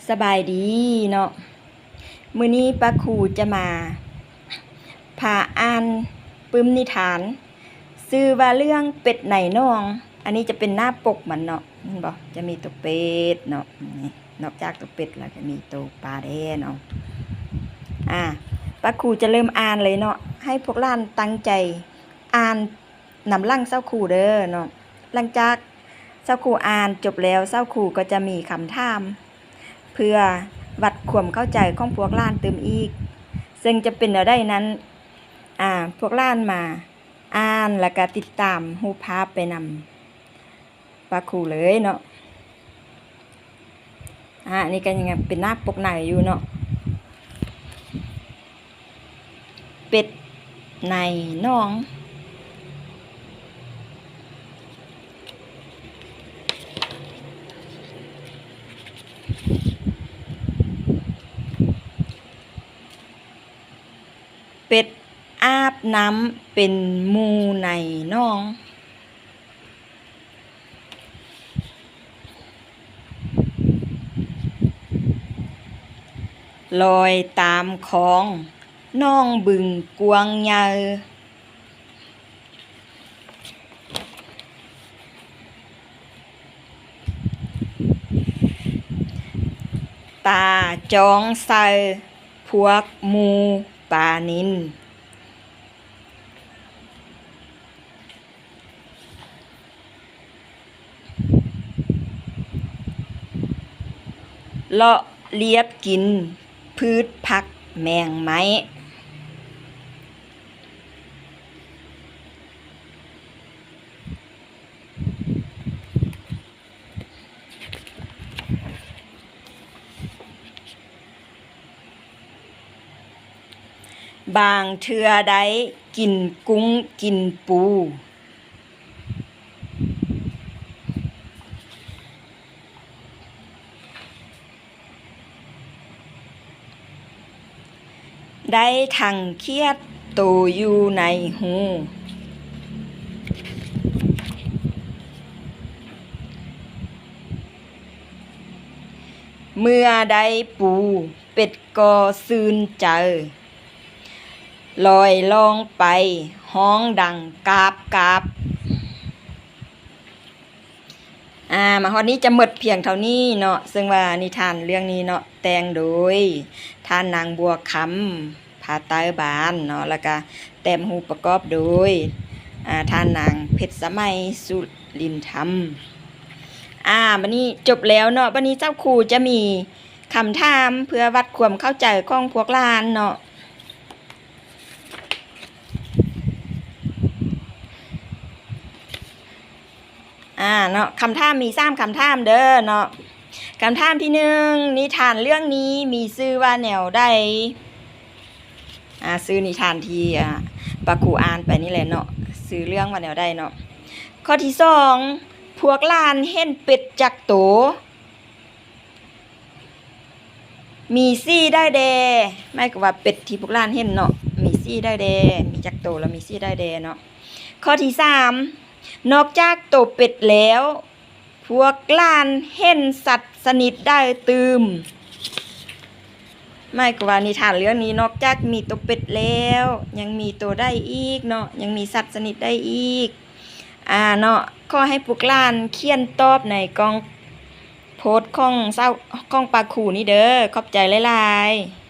สบายดีเนาะมื้อนี้ป้าครูจะมาพาอ่านปึ้มนิทานชื่อว่าเรื่องเป็ดไหนน้องอันนี้จะเป็นหน้าปกมันเนาะเห็นบ่จะมีตัวเป็ดเนาะนี่นอกจากตัวเป็ดแล้วก็มีตัวปลาแดเนาะป้าครูจะเริ่มอ่านเลยเนาะให้พวกหลานตั้งใจอ่านนำลั่งเจ้าครูเด้อเนาะหลังจากเจ้าครูอ่านจบแล้วเจ้าครูก็จะมีคำถามเพื่อวัดความเข้าใจของพวกหลานเติมอีกซึ่งจะเป็นอะไรนั้นพวกหลานมาอ่านแล้วก็ติดตามรูปภาพไปนำป้าครูเลยเนาะนี่ก็ยังเป็นหน้าปกไหนอยู่เนาะเป็ดในน้องเป็ดอาบน้ำเป็นหมู่ในน้องลอยตามคลองน้องบึงกวางใหญ่ตาจองใส่พวกหมูปลานินเลาะเลียบกินพืชผักแมงไม้บางเทื่อใดกินกุ้งกินปูได้ถังเครียดโตอยู่ในหูเมื่อได้ปูเป็ดก็ซื่นใจลอยลองไปห้องดังกาบกาบมาฮอดนี้จะหมดเพียงเท่านี้เนาะซึ่งว่านิทานเรื่องนี้เนาะแต่งโดยท่านนางบัวคำผาใต้บ้านเนาะแล้วก็แต้มหูประกอบโดยท่านนางเพชรสมัยสุรินทร์ธรรมบัดนี้จบแล้วเนาะบัดนี้เจ้าครูจะมีคำถามเพื่อวัดความเข้าใจของพวกหลานเนาะเนาะคำถามมี3คำถามเด้อเนาะคำถามที่1นิทานเรื่องนี้มีชื่อว่าแนวใดชื่อนิทานที่ป้าครูอ่านไปนี่แหละเนาะชื่อเรื่องว่าแนวใดเนาะข้อที่2พวกหลานเห็นเป็ดจักโตมีซี่ได้แดไม่ก็ว่าเป็ดที่พวกหลานเห็นเนาะมีซี่ได้แดมีจักโตแล้วมีซี่ได้แดเนาะข้อที่3นอกจากโตเป็ดแล้วพวกหลานเห็นสัตว์สนิทได้ตืมไม่ก็ว่านิทานเรื่องนี้นอกจากมีตัวเป็ดแล้วยังมีตัวได้อีกเนาะยังมีสัตว์สนิทได้อีกเนาะขอให้พวกหลานเขียนตอบในกล่องโพสต์ของป้าครูนี่เด้อขอบใจหลายๆ